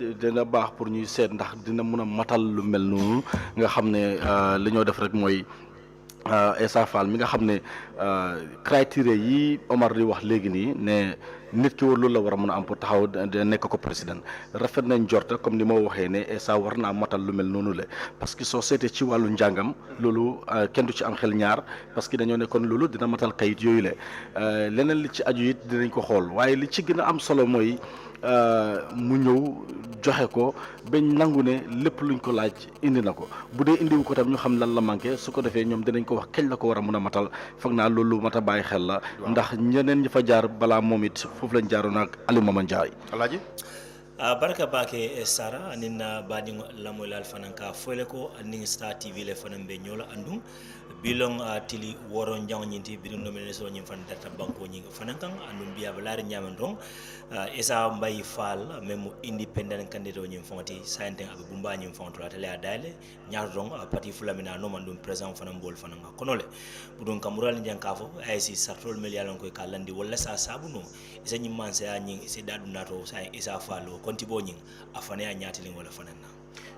dina baax pour ñuy seet ndax dina mën a matal lu mel noonu nga xam ne li ñoo def rek mooy Essa Faal mi nga xam ne criteria yi Omar di wax léegi nii ne nit ki war loolu la war a mën a am pour taxaw de nekk ko président rafet nañ jorta comme ni ma waxee ne Essa war naa matal lu mel noonu la parce que soo seetee ci wàllu njàngam loolu kenn du ci am xel ñaar parce que dañoo ne kon loolu dina matal kayit yooyu la leneen li ci aju it dinañ ko xool waaye li ci gën a am solo mooy mu ñëw joxe ko bañ nangu ne lépp luñ ko laaj indi na ko bu dee indiwu ko tam ñu xam lan la manqué su ko defee ñoom dinañ ko wax kañ la ko war a mun a matal foog naa loolu mat a bàyyi xel la ndax ñeneen ñi fa jaar balaa moom it foofu lañ jaaroon ak Aliou Mama Ndiaye Alaaji barka bake sara anin na badin lamoylal fanan ka foyle ko anin Star TV le fanan be nyola andum bilong tili woron jang nyinti bidum nomination nyim fan data banko nying fanan kan andum biya balari nyaman dong Essa Mbay Fall même independent candidate nyim fonti sainte abe bumba nyim fonto atale adale nyaar dong parti fulamina no mandum president fanan bol fanan konole budun kamural njankafo ay si sartol mel yalon koy kalandi wala sa sabuno isa nyim man sa nying se dadu nato sa Essa Fall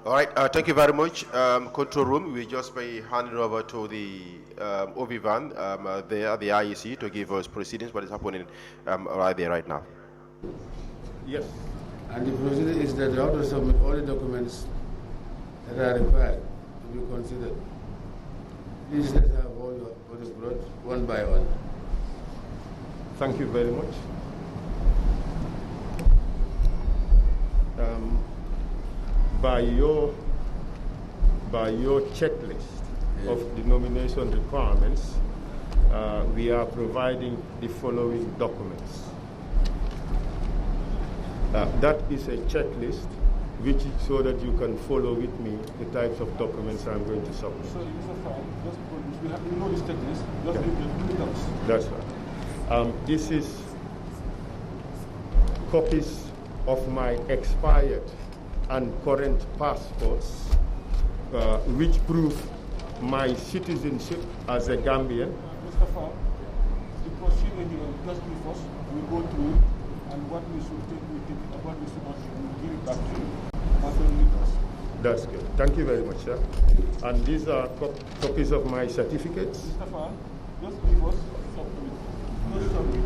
all right, thank you very much. Control room, we just by handing over to the Obi-Wan there, the IEC, to give us proceedings, what is happening right there right now. Yes. And the procedure is that you have to submit all the documents that are required to be considered. Please let's have all your what is brought one by one. Thank you very much. By your checklist of the nomination requirements, we are providing the following documents. That is a checklist which so that you can follow with me the types of documents I'm going to submit. So, just we have to know this checklist. Just give the That's right. This is copies of my expired and current passports, which prove my citizenship as a Gambian. Mr. Farr, the procedure here, just give us, we go through, and what we should take, we take it, what we should not, we will give it back to you. What will lead us. That's good. Thank you very much, sir. And these are copies of my certificates. Mr. Farr, just give us something. No story.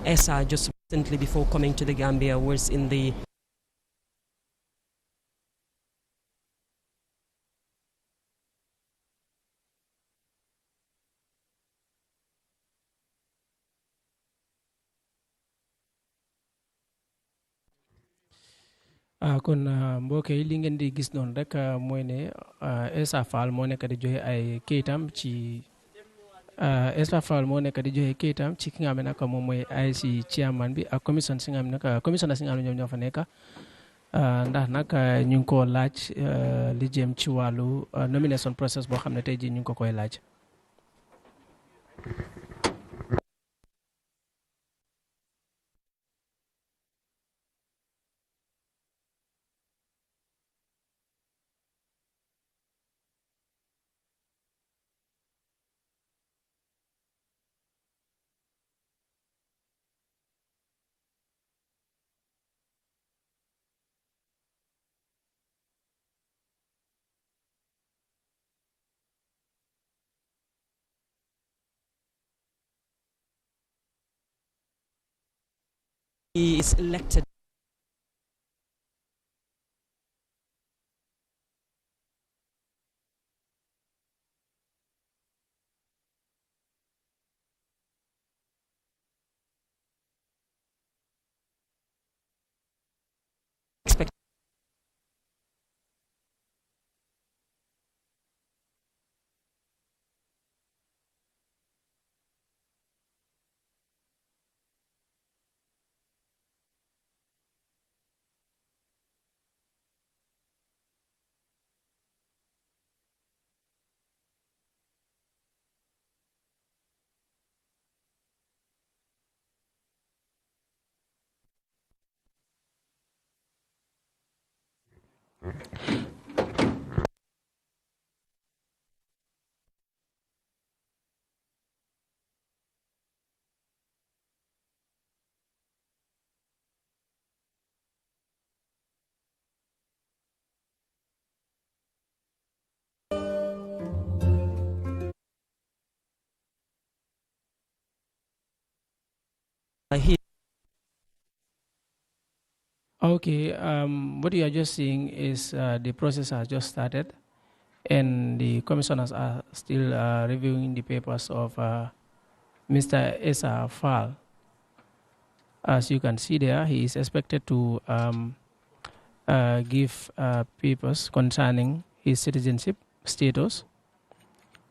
Essa just recently before coming to the Gambia was in the kon mbokk yi li ngeen di gis noonu rek mooy ne Essa Faal moo nekk di joxe ay kayitam ci Essa Faal moo nekk di joxe kayitam ci ki nga xam ne nag moom mooy IEC chairman bi ak commission si nga xam ne nag commissionnaire si nga xam ne ñoom ñoo fa nekk ndax nag ñu ngi koo laaj li jëm ci wàllu nomination process boo xam ne tey jii ñu ngi ko koy laaj. He is elected. Okay, what you are just seeing is the process has just started, and the commissioners are still reviewing the papers of Mr. Essa Faal. As you can see there, he is expected to give papers concerning his citizenship status.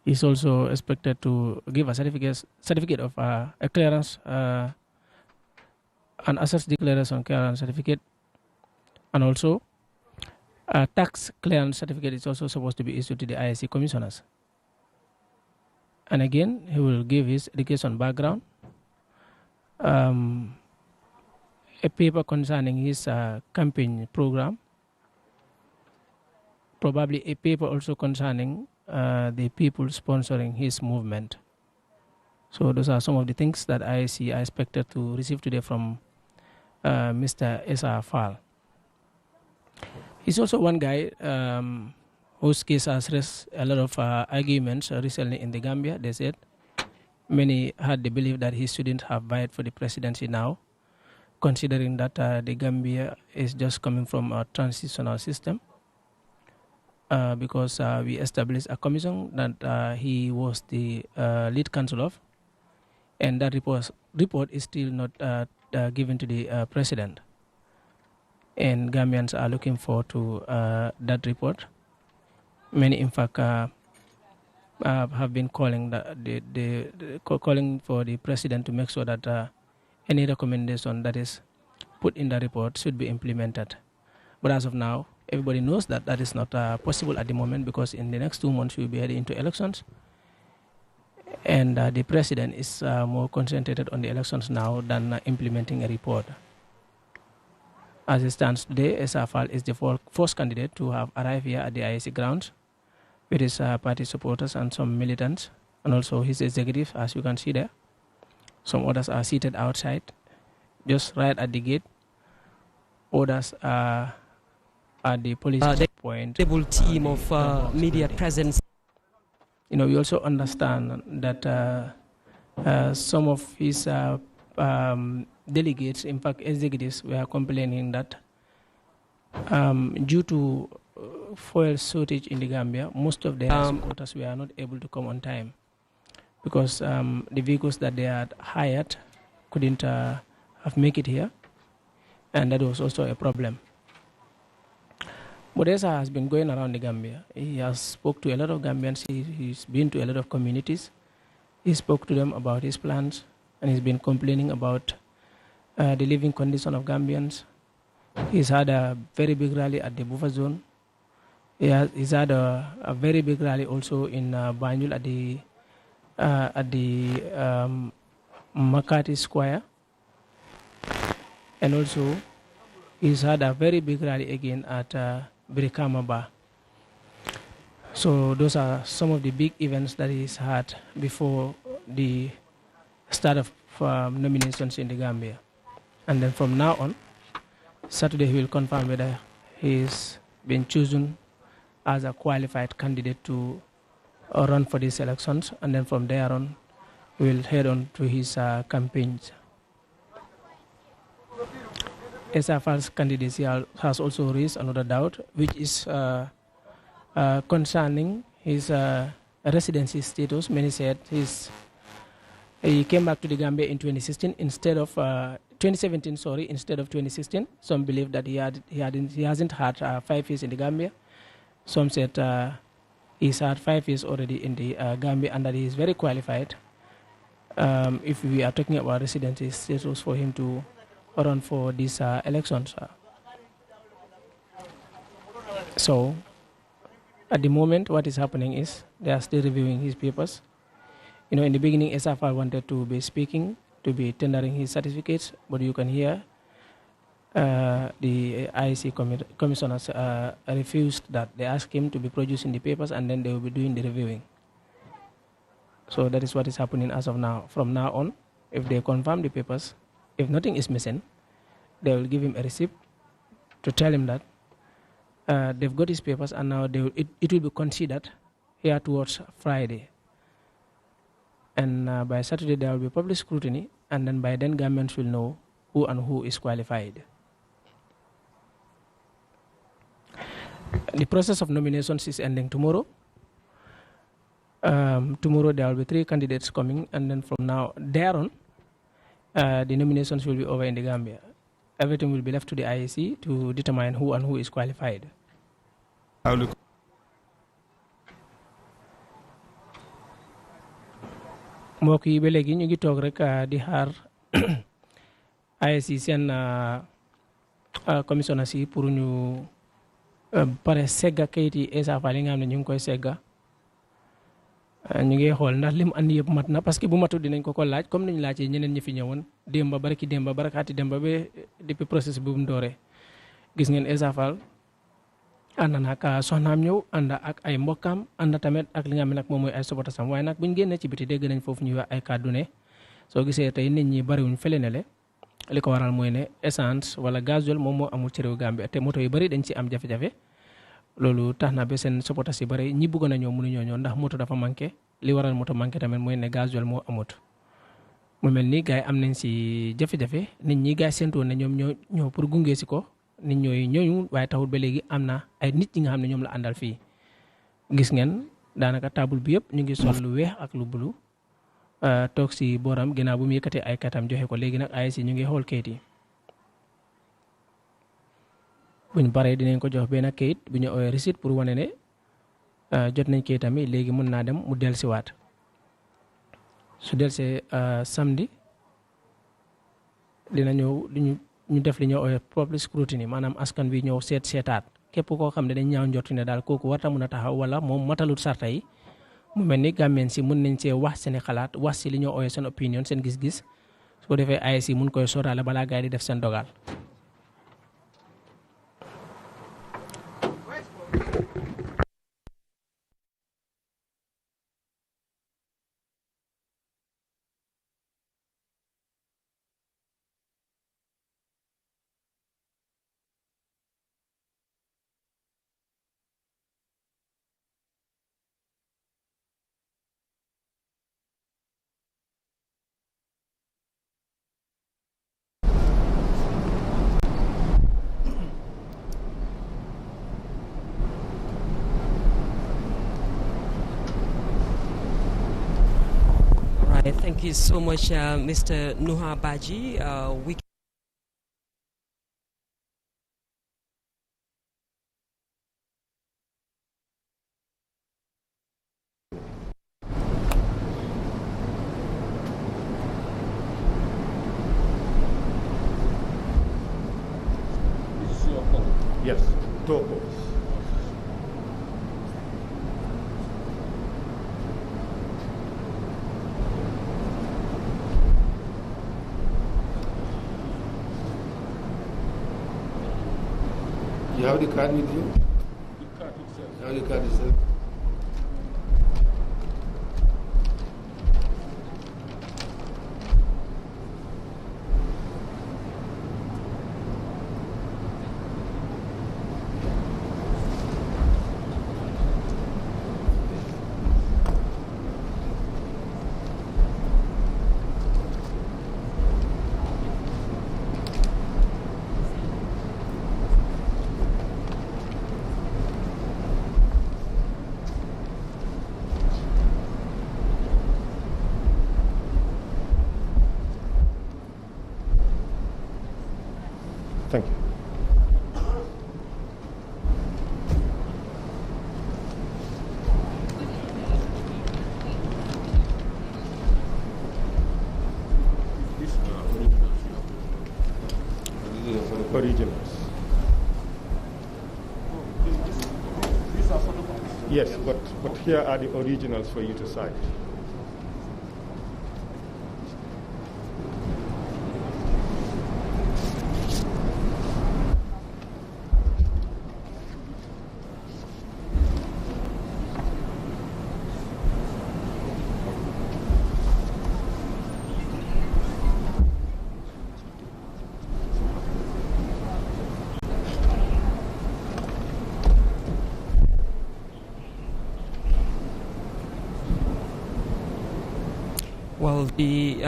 He's also expected to give a certificate of a clearance, an assets declaration clearance certificate, and also a tax clearance certificate is also supposed to be issued to the IEC commissioners. And again, he will give his education background, a paper concerning his campaign program, probably a paper also concerning the people sponsoring his movement. So those are some of the things that IEC are expected to receive today from Mr. Essa Faal. He's also one guy whose case has raised a lot of arguments recently in the Gambia. They said many had the belief that he shouldn't have vied for the presidency now, considering that the Gambia is just coming from a transitional system, because we established a commission that he was the lead counsel of, and that report is still not given to the president. And Gambians are looking forward to that report. Many, in fact, have been calling calling for the president to make sure that any recommendation that is put in the report should be implemented. But as of now, everybody knows that that is not possible at the moment, because in the next 2 months we'll be heading into elections. And the president is more concentrated on the elections now than implementing a report. As it stands today, Esafal is the first candidate to have arrived here at the IEC grounds with his party supporters and some militants, and also his executive, as you can see there. Some others are seated outside, just right at the gate. Others are at the police point. Double team of media presence. You know, we also understand that some of his delegates, in fact executives, were complaining that due to fuel shortage in the Gambia, most of their supporters were not able to come on time, because the vehicles that they had hired couldn't have make it here, and that was also a problem. Modesa has been going around the Gambia. He has spoke to a lot of Gambians. He's been to a lot of communities. He spoke to them about his plans, and he's been complaining about the living condition of Gambians. He's had a very big rally at the buffer zone. He's had a very big rally also in Banjul at the Makati Square, and also he's had a very big rally again at Brikama Bar. So those are some of the big events that he's had before the start of nominations in the Gambia. And then from now on, Saturday he will confirm whether he's been chosen as a qualified candidate to run for these elections, and then from there on, he will head on to his campaigns. Esafal's candidacy has also raised another doubt, which is concerning his residency status. Many said he came back to the Gambia in 2016 instead of 2017. Sorry, instead of 2016. Some believe that he hasn't had 5 years in the Gambia. Some said he's had 5 years already in the Gambia, and that he is very qualified. If we are talking about residency status for him to run for these elections. So, at the moment, what is happening is they are still reviewing his papers. You know, in the beginning, Esafal wanted to be speaking, to be tendering his certificates, but you can hear the IEC commissioners refused that. They asked him to be producing the papers, and then they will be doing the reviewing. So that is what is happening as of now. From now on, if they confirm the papers, if nothing is missing, they will give him a receipt to tell him that they've got his papers, and now it will be considered here towards Friday. And by Saturday, there will be public scrutiny, and then by then, governments will know who is qualified. The process of nominations is ending tomorrow. Tomorrow, there will be 3 candidates coming, and then from there on, the nominations will be over in the Gambia. Everything will be left to the IEC to determine who is qualified. mbokk yi ba léegi ñu ngi toog rek di xaar IEC seen commissionnaires yi pour ñu pare segga kayit yi Esafal yi nga xam ne ñu ngi koy segga. ñu ngi xool ndax lim andi yëpp mat na, parce que bu matul dinañ ko laaj comme niñ laajee ñeneen ñi fi ñëwoon démba barakaati démba ba depuis processus bu mu dooree. Gis ngeen Esafal ànd na ak soxnaam ñëw ànd ak ay mbokkam, ànd tamit ak li nga xam ne nag moom mooy ay sobotasam, waaye nag buñ génnee ci biti dégg nañ foofu ñuy wax ay kàddu ne soo gisee tey nit ñi bariwuñ fële ne le li ko waral mooy ne essence wala gasoil moom moo amul ci réew Gambie, te moto yu bari dañ ci am jafe-jafe. Loolu tax na ba seen sopotas yi bari ñi bëggoon a ñëw mënuñoo ñëw ndax moto dafa manqué. Li waral moto manqué tamit mooy ne gasoil moo amut. mu mel ni gars yi am nañ si jafe-jafe, nit ñi gars yi séntu ne ñoom ñoo pour gunge si ko nit ñooñu waaye taxul ba léegi am na ay nit ñi nga xam ne ñoom la àndal fii. Gis ngeen daanaka table bi yëpp ñu ngi sol lu weex ak lu bulu toog si booram ginnaaw bu mu yëkkatee ay katam joxe ko. Léegi nag IEC ñu ngi xool kayit yi. buñ paree dinañ ko jox benn kayit bu ñu ooyee receipt pour wane ne jot nañ kayitam yi, léegi mën naa dem mu dellusiwaat. Su dellusee samedi dina ñëw ñu def li ñoo ooyee public scrutiny maanaam askan bi ñëw seetaat képp koo xam ne dañ ñaaw njorti ne daal kooku warta mun a taxaw wala moom matalut sarta yi mu mel ni Gambien si mun nañ see wax seen xalaat wax si li ñoo ooyee seen opinion seen gis-gis su ko defee IEC mun koy sóoraale balaa gars yi di def seen dogal. Thank you so much, Mr. Nuha Baji. We Yes, Togo. You have the card with you? The card itself. You have the card itself? Thank you. These are originals. Originals. These are photocopies. Yes, but here are the originals for you to sign. well, the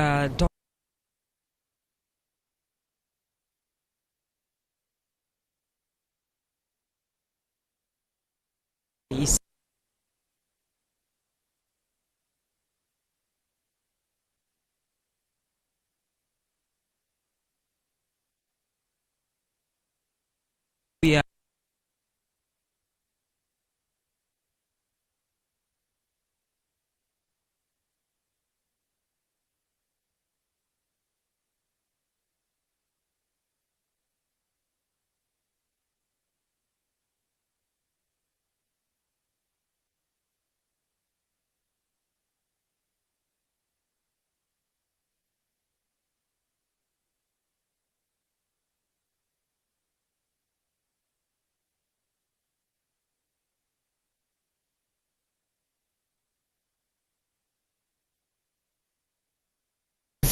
is we are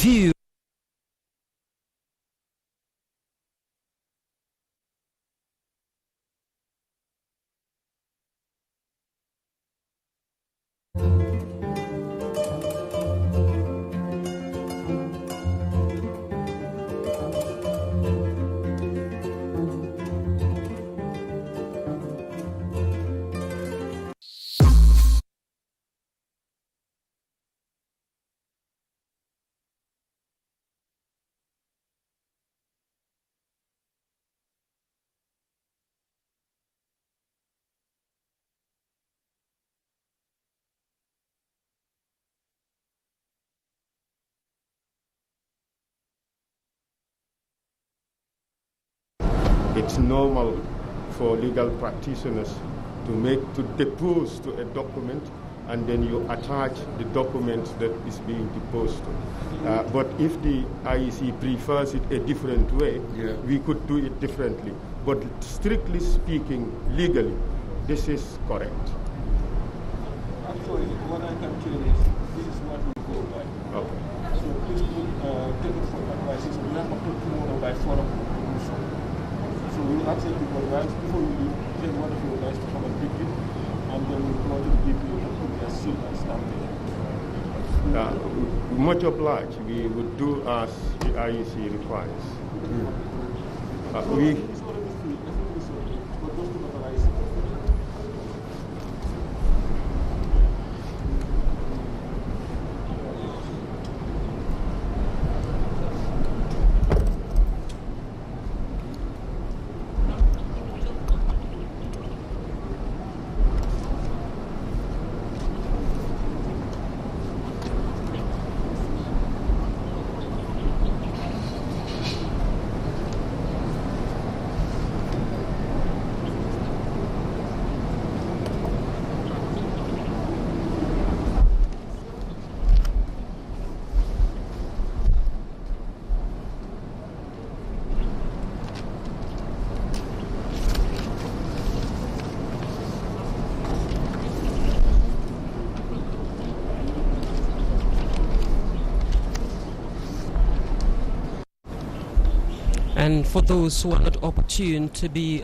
view It's normal for legal practitioners to depose to a document, and then you attach the document that is being deposed to. But if the IEC prefers it a different way, we could do it differently. But strictly speaking, legally, this is correct. Actually, what I can tell you is this is what we go by. Okay. So please take it for advice. So we are not tomorrow by 4 o'clock. So we will ask people guys before we leave, tell one of you guys to come and pick it, and then we go to the people to put their seal and stamp it. Much obliged. We would do as the IEC requires. It's already free, definitely so. But those who notarize it. And for those who are not opportune to be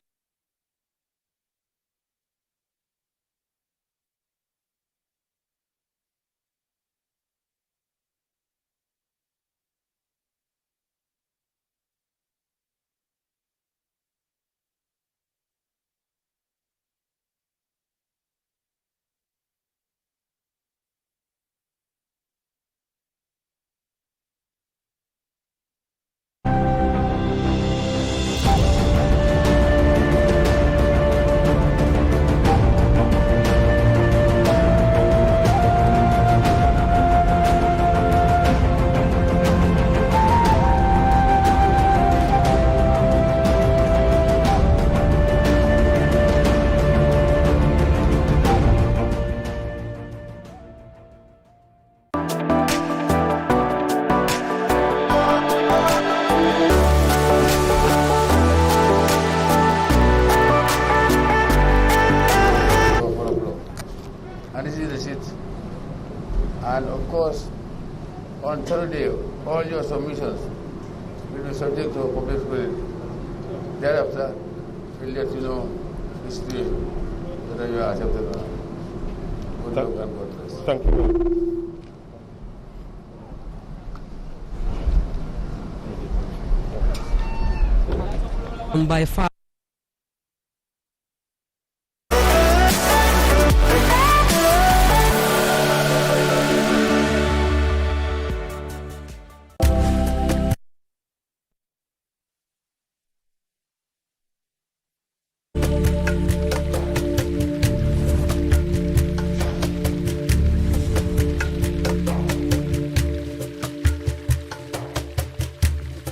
and this is the receipt. And of course, on Thursday, all your submissions will be subject to public scrutiny. Thereafter, we'll let you know history whether you are accepted or not. Good luck and God bless. Thank you. by far.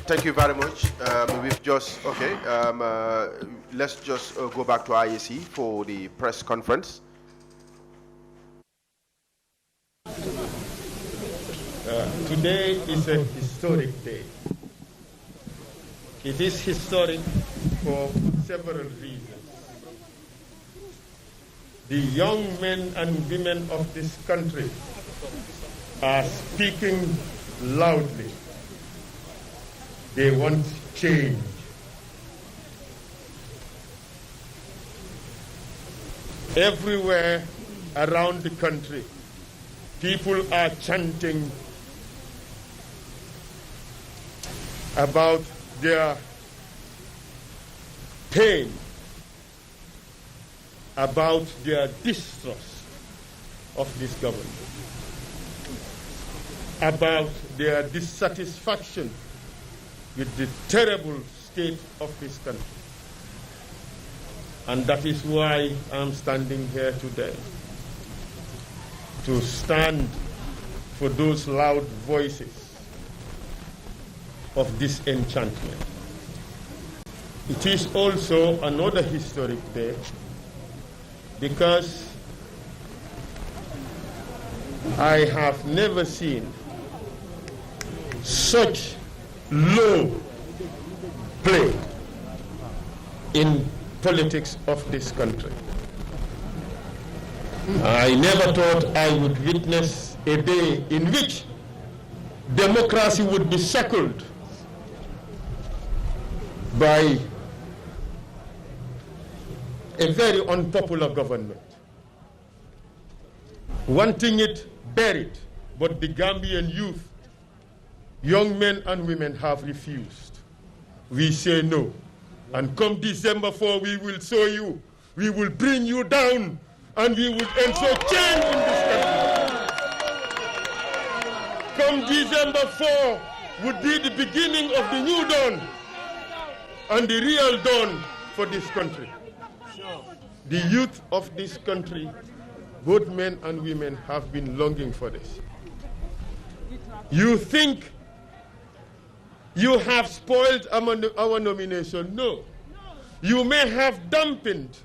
Thank you very much. We've just, let's just go back to IEC for the press conference. Today is a historic day. It is historic for several reasons. The young men and women of this country are speaking loudly. They want change. Everywhere around the country, people are chanting about their pain, about their distrust of this government, about their dissatisfaction with the terrible state of this country. And that is why I'm standing here today, to stand for those loud voices of disenchantment. It is also another historic day because I have never seen such low play in politics of this country. I never thought I would witness a day in which democracy would be shackled by a very unpopular government. Wanting it, bear it, but the Gambian youth, young men and women have refused. We say no. And come December 4, we will show you, we will bring you down, and we will ensure change in this country. Come December 4 would be the beginning of the new dawn and the real dawn for this country. The youth of this country, both men and women, have been longing for this. You think you have spoiled our nomination? No. You may have dampened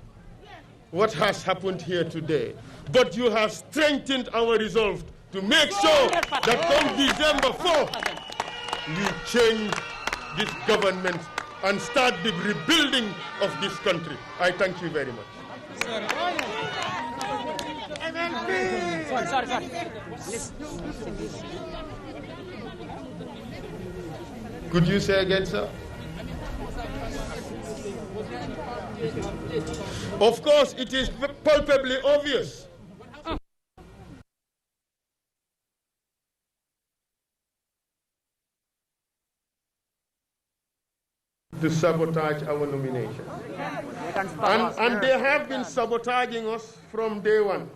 what has happened here today, but you have strengthened our resolve to make sure that come December 4, we change this government and start the rebuilding of this country. I thank you very much. Could you say again, sir? Of course, it is palpably obvious. To sabotage our nomination. And they have been sabotaging us from day one.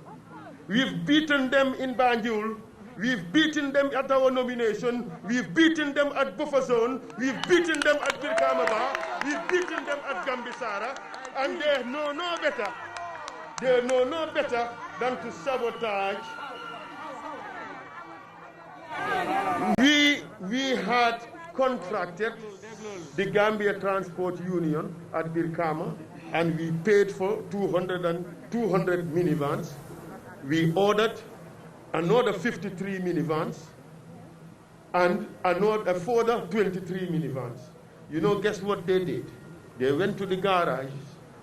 We've beaten them in Banjul, we've beaten them at our nomination, we've beaten them at Buffer Zone, we've beaten them at Birkamaba, we've beaten them at Gambisara, and they know no better. They know no better than to sabotage. We had contracted the Gambia Transport Union at Birkama, and we paid for 200 minivans. We ordered another 53 minivans and another further 23 minivans. You know, guess what they did? They went to the garage.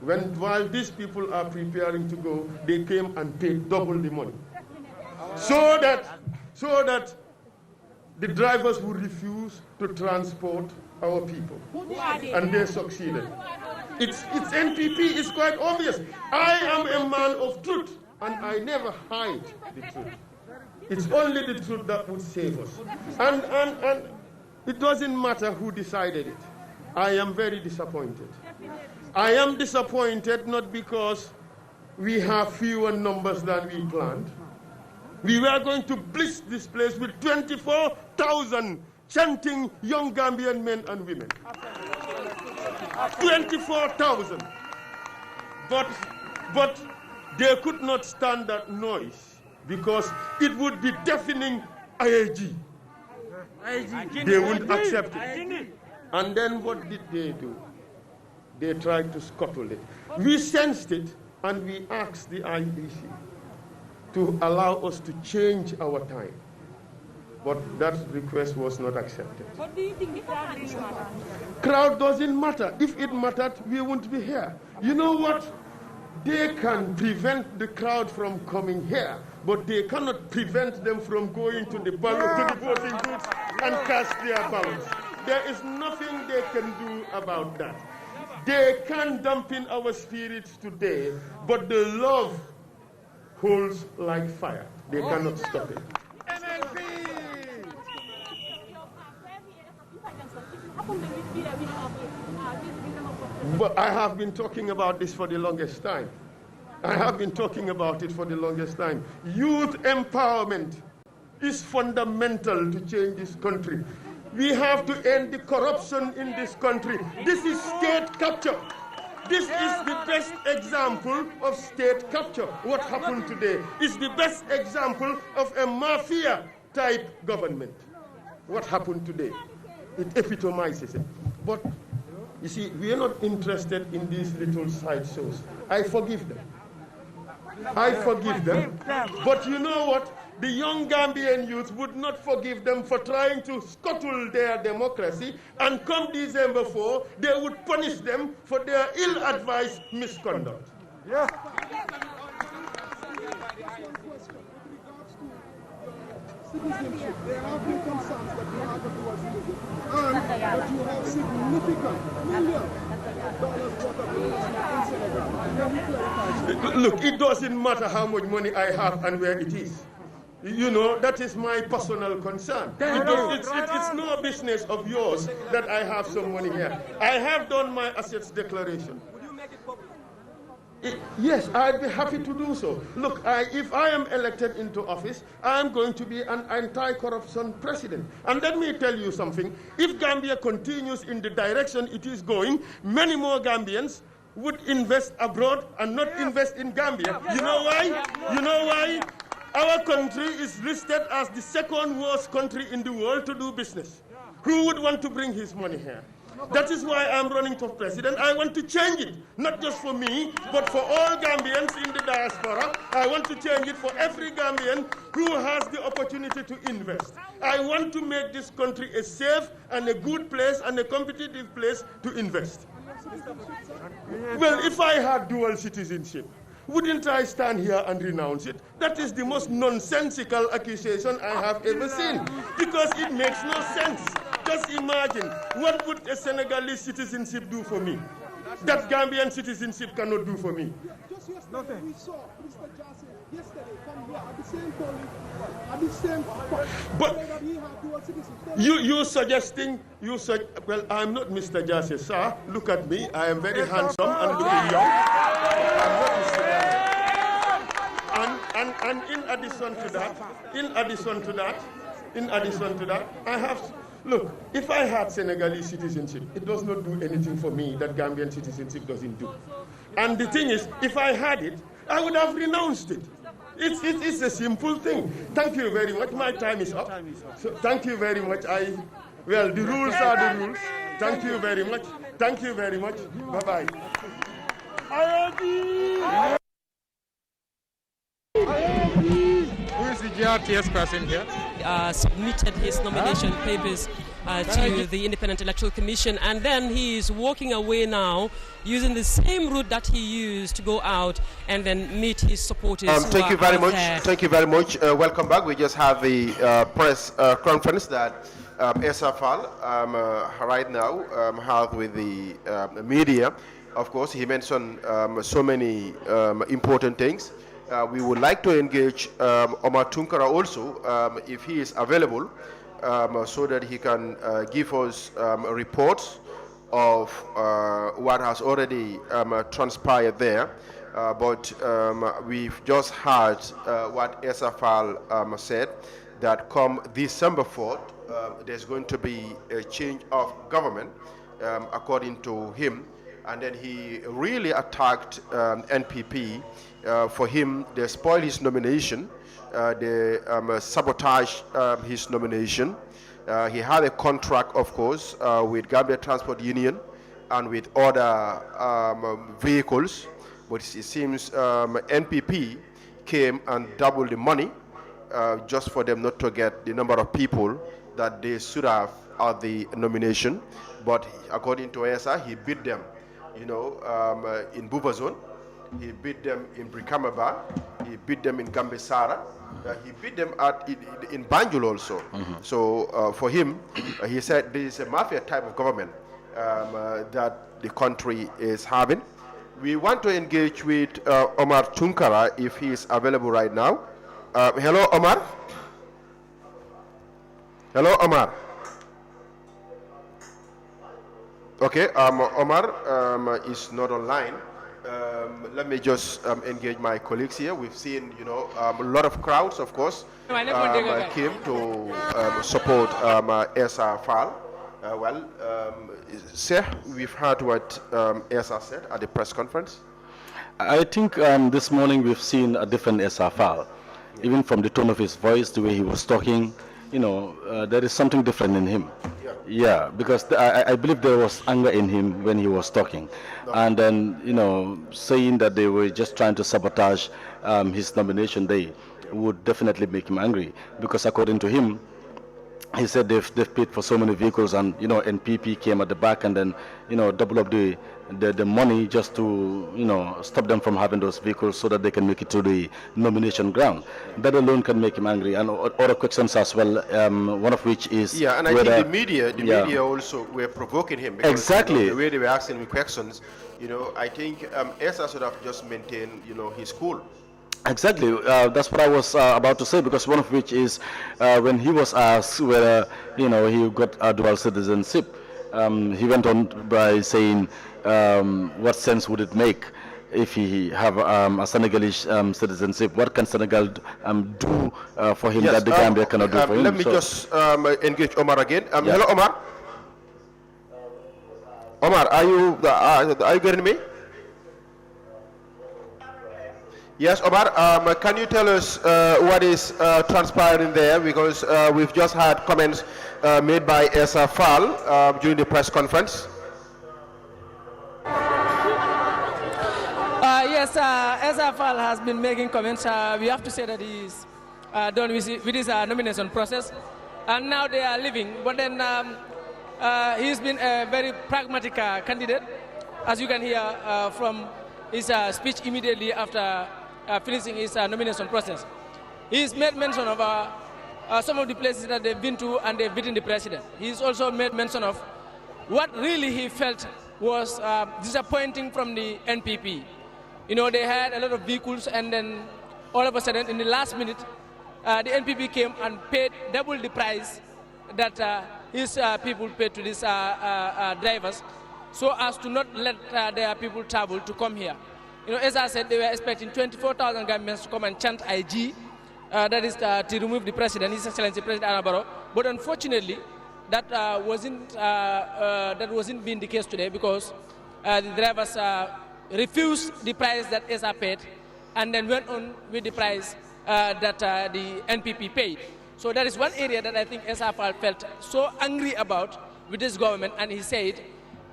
While these people are preparing to go, they came and paid double the money. So that the drivers would refuse to transport our people. And they succeeded. It's NPP, it's quite obvious. I am a man of truth, and I never hide the truth. It's only the truth that would save us. And it doesn't matter who decided it. I am very disappointed. I am disappointed not because we have fewer numbers than we planned. We were going to blitz this place with 24,000 chanting young Gambian men and women. 24,000. But they could not stand that noise because it would be deafening IAG. They wouldn't accept it. And then what did they do? They tried to scuttle it. We sensed it and we asked the IEC to allow us to change our time. But that request was not accepted. What do you think the crowd is matter? Crowd doesn't matter. If it mattered, we wouldn't be here. You know what? They can prevent the crowd from coming here, but they cannot prevent them from going to the voting booths and cast their ballots. There is nothing they can do about that. They can dampen our spirits today, but the love holds like fire. They cannot stop it. But I have been talking about this for the longest time. I have been talking about it for the longest time. Youth empowerment is fundamental to change this country. We have to end the corruption in this country. This is state capture. This is the best example of state capture. What happened today is the best example of a mafia-type government. What happened today? It epitomizes it. But You see, we are not interested in these little side shows. I forgive them. I forgive them. But you know what? The young Gambian youth would not forgive them for trying to scuttle their democracy, and come December 4, they would punish them for their ill-advised misconduct. Yeah. Citizenship, there have been concerns that you have towards citizenship, and that you have significant millions of dollars worth of investment in Senegal. Can you clarify? Look, it doesn't matter how much money I have and where it is. You know, that is my personal concern. It's no business of yours that I have some money here. I have done my assets declaration. Would you make it public? Yes, I'd be happy to do so. Look, if I am elected into office, I am going to be an anti-corruption president. And let me tell you something. If Gambia continues in the direction it is going, many more Gambians would invest abroad and not invest in Gambia. You know why? You know why? Our country is listed as the second worst country in the world to do business. Who would want to bring his money here? That is why I'm running for president. I want to change it, not just for me, but for all Gambians in the diaspora. I want to change it for every Gambian who has the opportunity to invest. I want to make this country a safe and a good place and a competitive place to invest. Well, if I had dual citizenship, wouldn't I stand here and renounce it? That is the most nonsensical accusation I have ever seen, because it makes no sense. Just imagine, what would a Senegalese citizenship do for me that Gambian citizenship cannot do for me? Just yesterday, we saw Mr. Jassy yesterday come here at the same polling, at the same spot, but that he had dual citizenship. you suggesting, well, I'm not Mr. Jassy, sir. Look at me. I am very handsome and looking young. I'm not Mr. Jassy. And in addition to that, I have, look, if I had Senegalese citizenship, it does not do anything for me that Gambian citizenship doesn't do. And the thing is, if I had it, I would have renounced it. It's a simple thing. Thank you very much. My time is up. So thank you very much. Well, the rules are the rules. Thank you very much. Thank you very much. Bye-bye. Who is the GRTS person here? Submitted his nomination papers to the Independent Electoral Commission, and then he is walking away now using the same route that he used to go out and then meet his supporters. Thank you very much. Thank you very much. Welcome back. We just have the press conference that Essa Faal right now has with the media. Of course, he mentioned so many important things. We would like to engage Omar Tunkara also, if he is available, so that he can give us reports of what has already transpired there. But we've just heard what Essa Faal said, that come December 4th, there's going to be a change of government, according to him. And then he really attacked NPP. For him, they spoiled his nomination. They sabotaged his nomination. He had a contract, of course, with Gambia Transport Union and with other vehicles. But it seems NPP came and doubled the money just for them not to get the number of people that they should have at the nomination. But according to Essa, he beat them. You know, in Bubazon, he beat them in Brikamaban, he beat them in Gambesara, he beat them in Banjul also. So for him, he said this is a mafia type of government that the country is having. We want to engage with Omar Tunkara if he is available right now. Hello, Omar. Hello, Omar. Okay, Omar is not online. Let me just engage my colleagues here. We've seen, you know, a lot of crowds, of course, came to support Essa Faal. Sir, we've heard what Essa said at the press conference. I think this morning we've seen a different Essa Faal. Even from the tone of his voice, the way he was talking, you know, there is something different in him. Yeah, because I believe there was anger in him when he was talking. And then, saying that they were just trying to sabotage his nomination day would definitely make him angry. Because according to him, he said they've paid for so many vehicles, and NPP came at the back and then double up the money just to stop them from having those vehicles so that they can make it to the nomination ground. That alone can make him angry, and other questions as well. One of which is and I think the media also were provoking him because, exactly the way they were asking him questions. I think Esa should have just maintained his cool. Exactly, that's what I was about to say, because one of which is when he was asked whether he got a dual citizenship, he went on by saying what sense would it make if he have a Senegalese citizenship? What can Senegal do for him that the Gambia cannot do for him? Let me just engage Omar again. Hello, Omar. Omar, are you getting me? Yes, Omar, can you tell us what is transpiring there? Because we've just had comments made by Essa Fall during the press conference. Yes, Essa Fall has been making comments. We have to say that he's done with his nomination process. And now they are leaving. But then he's been a very pragmatic candidate, as you can hear from his speech immediately after finishing his nomination process. He's made mention of some of the places that they've been to and they've beaten the president. He's also made mention of what really he felt was disappointing from the NPP. They had a lot of vehicles, and then all of a sudden, in the last minute, the NPP came and paid double the price that his people paid to these drivers, so as to not let their people travel to come here. As I said, they were expecting 24,000 Gambians to come and chant IG, that is to remove the president, His Excellency President Adama Barrow. But unfortunately, that wasn't being the case today, because the drivers refused the price that ESA paid, and then went on with the price that the NPP paid. So that is one area that I think ESA felt so angry about with this government, and he said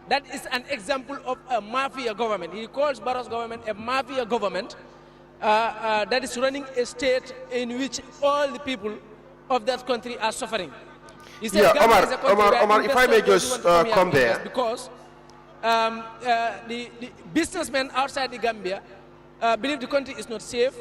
that is an example of a mafia government. He calls Barrow's government a mafia government that is running a state in which all the people of that country are suffering. He said, Omar, if I may just come there. Because the businessmen outside the Gambia believe the country is not safe,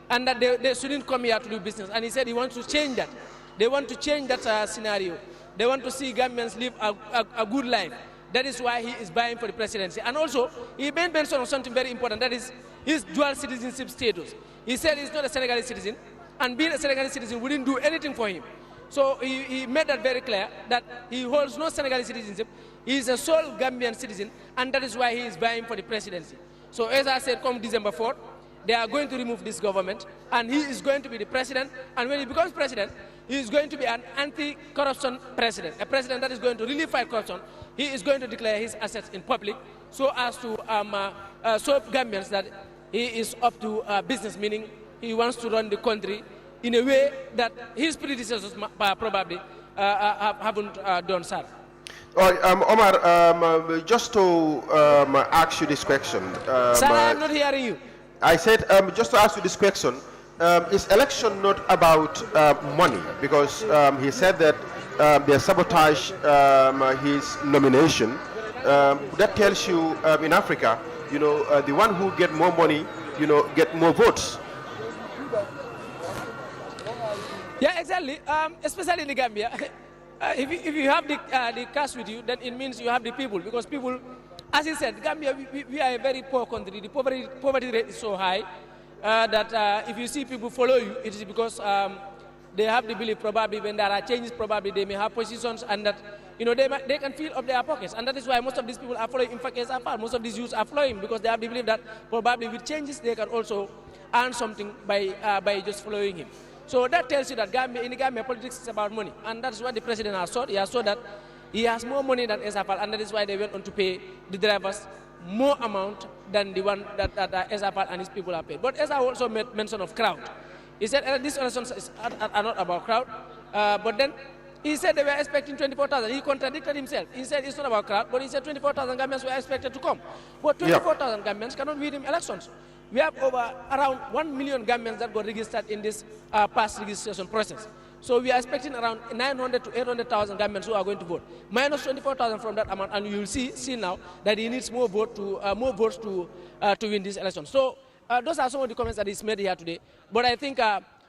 and that they shouldn't come here to do business. And he said he wants to change that. They want to change that scenario. They want to see Gambians live a good life. That is why he is vying for the presidency. And also, he made mention of something very important, that is his dual citizenship status. He said he's not a Senegalese citizen, and being a Senegalese citizen wouldn't do anything for him. So he made that very clear, that he holds no Senegalese citizenship. He is a sole Gambian citizen, and that is why he is vying for the presidency. So as I said, come December 4th, they are going to remove this government, and he is going to be the president. And when he becomes president, he is going to be an anti-corruption president, a president that is going to really fight corruption. He is going to declare his assets in public, so as to show Gambians that he is up to business, meaning he wants to run the country in a way that his predecessors probably haven't done, sir. All right, Omar, just to ask you this question. Sir, I am not hearing you. I said, just to ask you this question, is election not about money? Because he said that they sabotage his nomination. That tells you in Africa, the one who get more money, get more votes. Yeah, exactly. Especially in the Gambia. If you have the cash with you, then it means you have the people. Because people, as he said, Gambia, we are a very poor country. The poverty rate is so high that if you see people follow you, it is because they have the belief probably when there are changes, probably they may have positions, and that they can fill up their pockets. And that is why most of these people are following. In fact, most of these youths are following because they have the belief that probably with changes they can also earn something by just following him. So that tells you that in the Gambia, politics is about money. And that's what the president has sought. He has sought that he has more money than Esafal, and that is why they went on to pay the drivers more amount than the one that Esafal and his people are paid. But Esafal also made mention of crowd. He said these elections are not about crowd, but then He said they were expecting 24,000. He contradicted himself. He said it's not about crowd, but he said 24,000 Gambians were expected to come. But 24,000 Gambians cannot win him elections. We have over around 1 million Gambians that got registered in this past registration process. So we are expecting around 900 to 800,000 Gambians who are going to vote. Minus 24,000 from that amount, and you will see now that he needs more votes to win this election. So those are some of the comments that he's made here today. But I think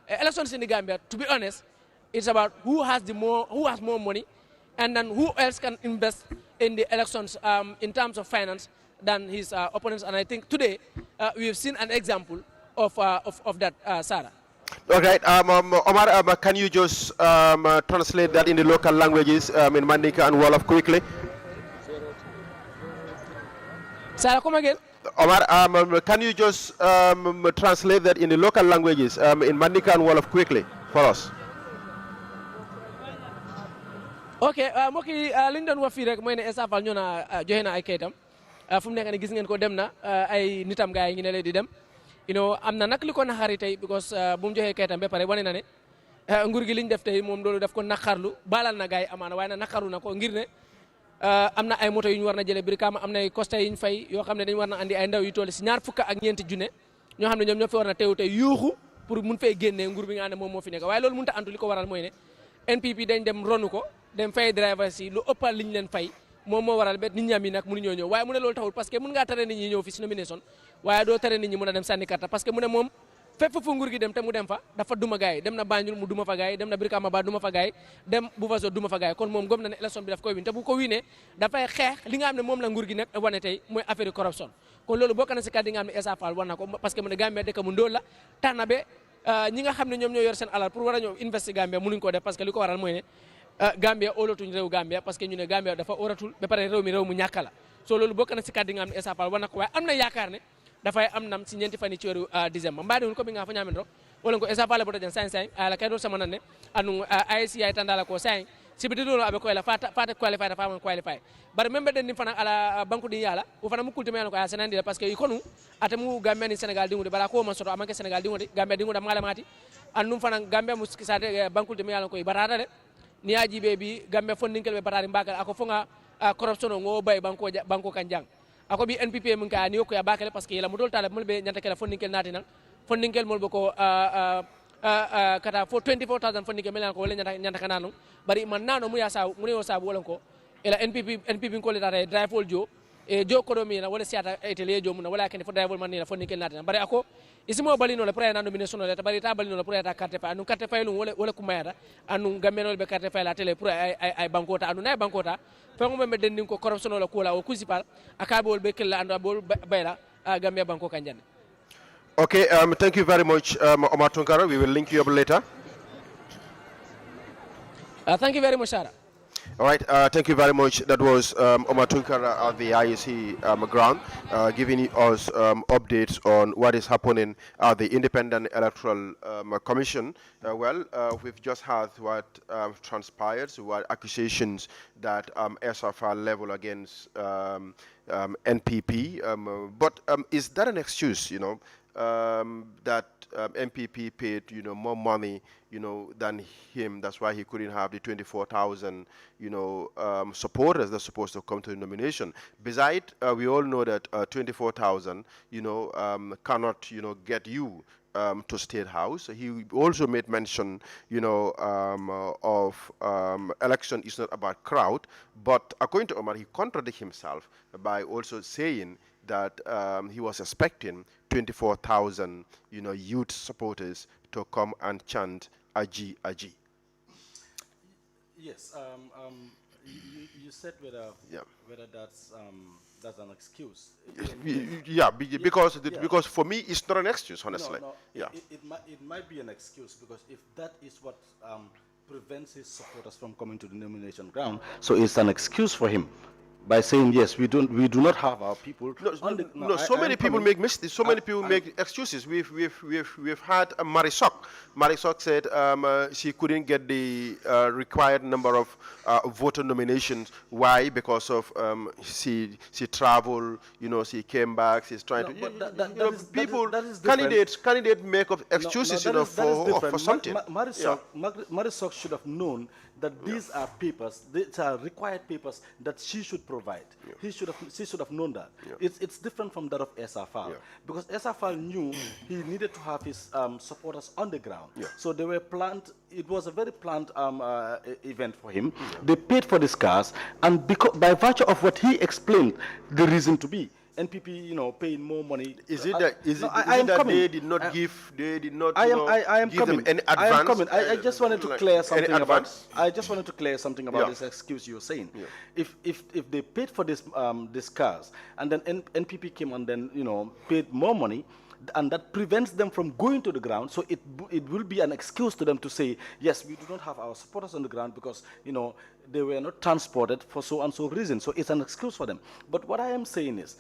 elections in the Gambia, to be honest, it's about who has more money, and then who else can invest in the elections in terms of finance than his opponents. And I think today we have seen an example of that, Sarah. All right, Omar, can you just translate that in the local languages in Mandinka and Wolof quickly? Sarah, come again. Omar, can you just translate that in the local languages in Mandinka and Wolof quickly for us? Okay, mbokk yi li ñu doon wax fii rek mooy ne Essa Faal ñëw na joxe na ay kayitam fu mu nekk nii gis ngeen ko dem na ay nitam gaay yi ngi ne leen di dem am na nag li ko naxari tey because bu mu joxee kayitam ba pare wane na ne nguur gi li ñu def tey moom loolu daf ko naqarlu baalal na gaay yi amaana waaye na naqaru na ko ngir ne am na ay moto yu ñu war na jëlee Brikama am na ay costa yu ñu fay yoo xam ne dañu war na andi ay ndaw yu toll si ñaar fukk ak ñeenti junne ñoo xam ne ñoom ñoo fi war na teew tey yuuxu pour mun fay génnee nguur bi nga xam ne moom moo fi nekk waaye loolu mënut a antu li ko waral mooy ne NPP dañ dem ronu ko dem fay driver si lu ëppal liñ leen fay moom moo waral ba nit ñam yi nag mënuñoo ñëw waaye mu ne loolu taxul parce que mun ngaa tere nit ñi ñëw fi si nomination waaye doo tere nit ñi mën a dem sànni carte parce que mu ne moom fépp fu nguur gi dem te mu dem fa dafa duma gaay dem na Banjul mu duma fa gaay dem na Brikama ba duma fa gaay dem bu fa so duma fa gaay kon moom gëm na ne élection bi daf koy win te bu ko winee dafay xeex li nga xam ne moom la nguur gi nag wane tey mooy affaire corruption kon loolu bokk na si kàddu yi nga xam ne Essa Faal war na ko parce que mu ne Gambia dëkk mu ndóol la tax na ba ñi nga xam ne ñoom ñoo yor seen alal pour war a ñëw investi Gambia mënuñ ko def parce que li ko waral mooy ne Gambia óolatuñ réew Gambia parce que ñu ne Gambia dafa óoratul ba pare réew mi réew mu ñàkk la so loolu bokk na si kàddu yi nga xam ne Essa Faal war na ko waaye am na yaakaar ne dafay am nam si ñeenti fan yi ci weeru décembre mbaɗi ko ɓe ga fo ñamen ro wala ko Essa Faal boto jan sain sain ala kaydo sama nanne anu ASC ay tandala ko sain sibiti dolo aɓe koyla fata qualify ta famon qualify bare membe den nim fana ala banque ɗi yala o fana mu kultima ko a senandira parce que i konu ata mu Gambia ni Sénégal dingude bara ko man soto amanke Sénégal dingude Gambia dingude mala mati annum fana Gambia mu sade banque ɗi yala ko i batata de ni aji be bi Gambia fondinkel be batari mbakal ako fonga corruption ngo bay banko kan jang ako bi NPP mun ka ni ko ya bakale parce que yela mudol tala mul be nyanta kala fondinkel nati nan fondinkel mol boko kata for 24,000 fondinkel melan ko wala nyanta kananu bari man nano mu ya sa mu ne sa wala ko ela NPP ko le tata drive wol jo e jo ko do mi na wala siata etele jo mun wala ken fo drive wol man ni la fondinkel nati nan bari ako isimo balino le pre na nomination le bari ta balino le pre ta carte fa anu carte fa lu wala kumayata anu gameno be carte fa la tele pour ay bankota anu nay bankota fengo be den ko corruption la ko la o kusipal akabol be kella ando bol bayla Gambia banko kanjane. Okay, thank you very much, Omar Tunkara. We will link you up later. Thank you very much, Sarah. All right, thank you very much. That was Omar Tunkara at the IEC ground, giving us updates on what is happening at the Independent Electoral Commission. We've just had what transpired, so what accusations that Essa Faal level against NPP. But is that an excuse, that MPP paid, more money, than him? That's why he couldn't have the 24,000, supporters that's supposed to come to the nomination. Besides, we all know that 24,000, cannot, get you to State House. He also made mention, of election is not about crowd, but according to Omar, he contradicted himself by also saying that he was expecting 24,000, youth supporters to come and chant Aji Aji. Yes, you said whether that's an excuse. Because for me it's not an excuse, honestly. No, it might be an excuse because if that is what prevents his supporters from coming to the nomination ground, so it's an excuse for him. By saying yes, we do not have our people. So many people make mistakes. So many people make excuses. We've had Marisok. Marisok said she couldn't get the required number of voter nominations. Why? Because of she traveled. She came back. She's trying candidates make up excuses. For something. Marisok should have known that these are papers, these are required papers that she should provide. She should have known that. It's different from that of Esafal, because Esafal knew he needed to have his supporters on the ground. So they were planned. It was a very planned event for him. They paid for these cars, and because by virtue of what he explained, the reason to be. NPP, you know, paying more money. Is it that they did not give them any advance? I am coming. I just wanted to clear something about. I just wanted to clear something about this excuse you're saying. If they paid for this cars, and then NPP came and then, you know, paid more money, and that prevents them from going to the ground, so it will be an excuse to them to say, yes, we do not have our supporters on the ground because, you know, they were not transported for so and so reason. So it's an excuse for them. But what I am saying is,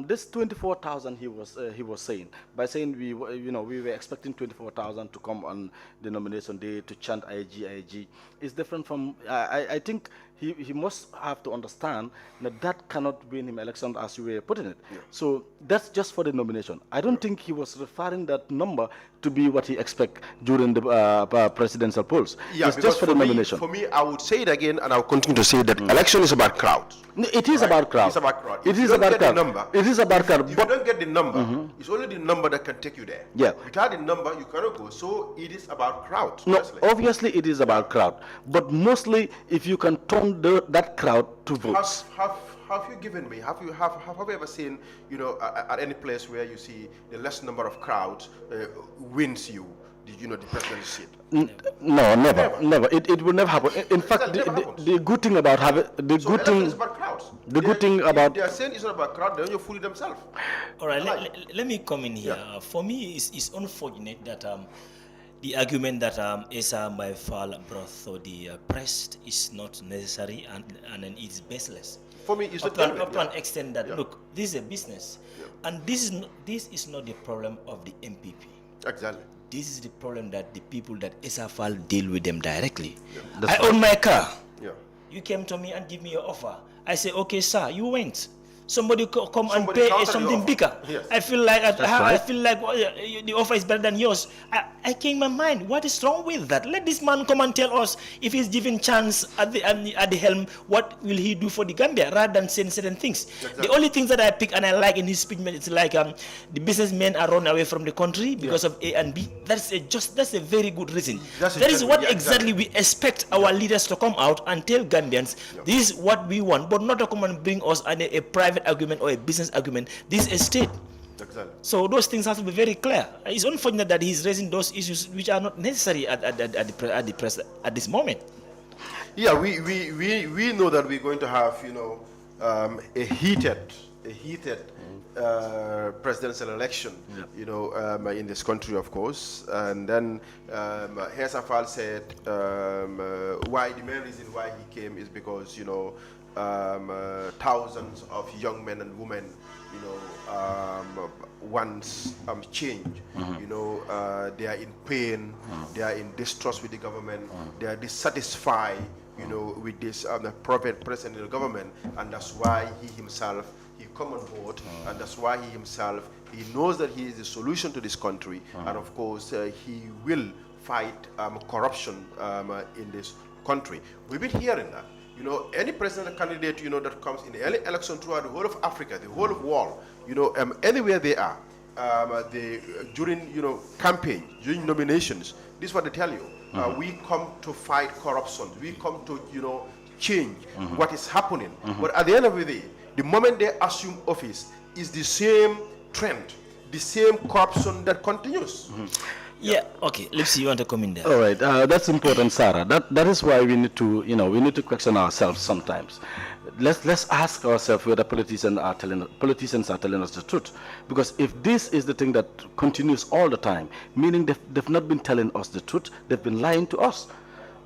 this 24,000 he was saying, by saying we were expecting 24,000 to come on the nomination day to chant IG, is different from. I think he must have to understand that cannot win him election, as you were putting it. So that's just for the nomination. I don't think he was referring that number to be what he expect during the presidential polls. It's just for the nomination. For me, I would say it again, and I'll continue to say that election is about crowd. It is about crowd. It's about crowd. It is about crowd. It is about crowd. If you don't get the number, it's only the number that can take you there. Yeah. Without the number, you cannot go. So it is about crowd. No, obviously it is about crowd. But mostly, if you can turn that crowd to votes. Have you given me? Have you ever seen, you know, at any place where you see the less number of crowds wins you, the presidency seat? No, never. It will never happen. In fact, the good thing about having is about crowds. The good thing about they are saying it's not about crowd. They're fooling themselves. All right, let me come in here. For me, it's unfortunate that the argument that Esa Mbaye-Fall brought to the press is not necessary and it's baseless. For me, it's up to an extent that look, this is a business, and this is not the problem of the MPP. Exactly. This is the problem that the people that Esafal deal with them directly. I own my car. You came to me and give me your offer. I say, okay, sir, you went. Somebody come and pay something bigger. Yes. I feel like the offer is better than yours. I came in my mind, what is wrong with that? Let this man come and tell us if he's given chance at the helm, what will he do for the Gambia, rather than saying certain things. Exactly. The only things that I pick and I like in his speech, it's like the businessmen are run away from the country because of A and B. That's a very good reason. That is what exactly we expect our leaders to come out and tell Gambians, this is what we want, but not to come and bring us a private argument or a business argument. This is a state. Exactly. So those things have to be very clear. It's unfortunate that he's raising those issues which are not necessary at the press at this moment. Yeah, we know that we're going to have, you know, a heated presidential election, you know, in this country, of course. And then Esafal said why the main reason why he came is because, you know, thousands of young men and women, you know, wants change. You know, they are in pain, they are in distrust with the government, they are dissatisfied, you know, with this private presidential government, and that's why he himself come on board, and that's why he knows that he is the solution to this country, and of course he will fight corruption in this country. We've been hearing that. You know, any presidential candidate, you know, that comes in the early election throughout the whole of Africa, the whole of world, you know, anywhere they are, during, you know, campaign, during nominations, this is what they tell you. We come to fight corruption. We come to, you know, change what is happening. But at the end of the day, the moment they assume office, is the same trend, the same corruption that continues. Yeah. Okay. Let's see. You want to come in there? All right. That's important, Sarah. That is why we need to, you know, we need to question ourselves sometimes. Let's ask ourselves whether politicians are telling us the truth. Because if this is the thing that continues all the time, meaning they've not been telling us the truth, they've been lying to us.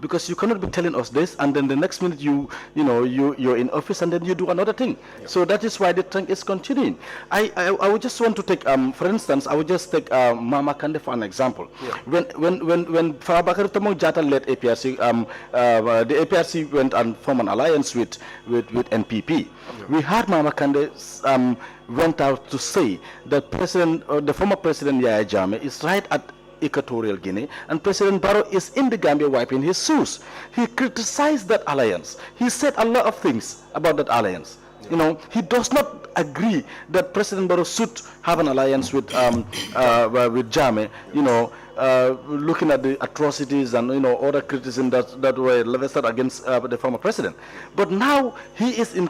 Because you cannot be telling us this, and then the next minute you're in office, and then you do another thing. So that is why the thing is continuing. I would just want to take, for instance, I would just take Mama Kandeh for an example. When Fabakary Tombong Jatta led APRC, the APRC went and formed an alliance with NPP. We heard Mama Kandeh went out to say that the former president Yahya Jammeh is right at Equatorial Guinea, and President Barrow is in the Gambia wiping his shoes. He criticized that alliance. He said a lot of things about that alliance. You know, he does not agree that President Barrow should have an alliance with Jammeh. You know, looking at the atrocities and other criticism that were leveled against the former president. But now he is in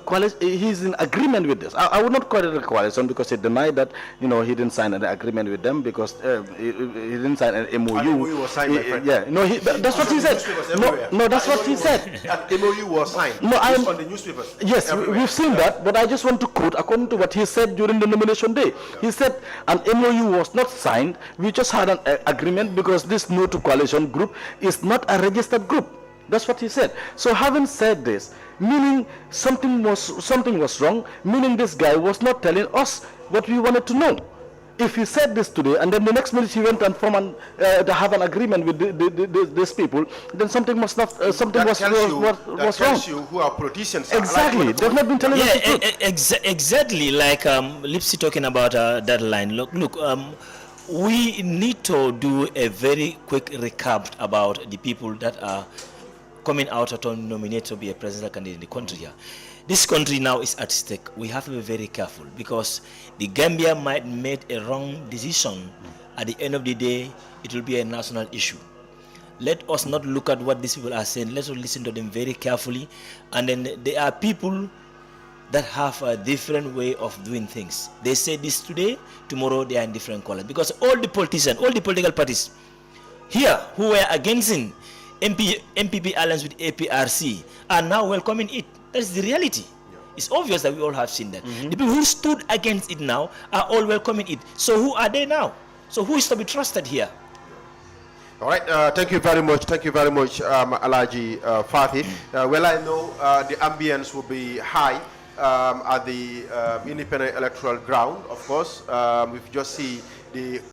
agreement with this. I would not call it a coalition because he denied that he didn't sign an agreement with them because he didn't sign an MOU. An MOU was signed, my friend. Yeah, no, that's what he said. No, that's what he said. An MOU was signed. No, it's on the newspapers. Yes, we've seen that, but I just want to quote according to what he said during the nomination day. He said an MOU was not signed. We just had an agreement because this No to Coalition group is not a registered group. That's what he said. So having said this, meaning something was wrong, meaning this guy was not telling us what we wanted to know. If he said this today and then the next minute he went and have an agreement with these people, then something was not was wrong. Tells you who our politicians are. Exactly, they've not been telling us the truth. Exactly. Like Lipsy talking about that line. Look. We need to do a very quick recap about the people that are coming out to nominate to be a presidential candidate in the country here. This country now is at stake. We have to be very careful because the Gambia might make a wrong decision. At the end of the day, it will be a national issue. Let us not look at what these people are saying. Let us listen to them very carefully. And then there are people that have a different way of doing things. They say this today, tomorrow they are in different colors. Because all the politicians, all the political parties here who were against MPP alliance with APRC are now welcoming it. That's the reality. It's obvious that we all have seen that. The people who stood against it now are all welcoming it. So who are they now? So who is to be trusted here? All right, thank you very much. Thank you very much, Alaji Fatih. Well, I know the ambience will be high at the independent electoral ground, of course. We've just see the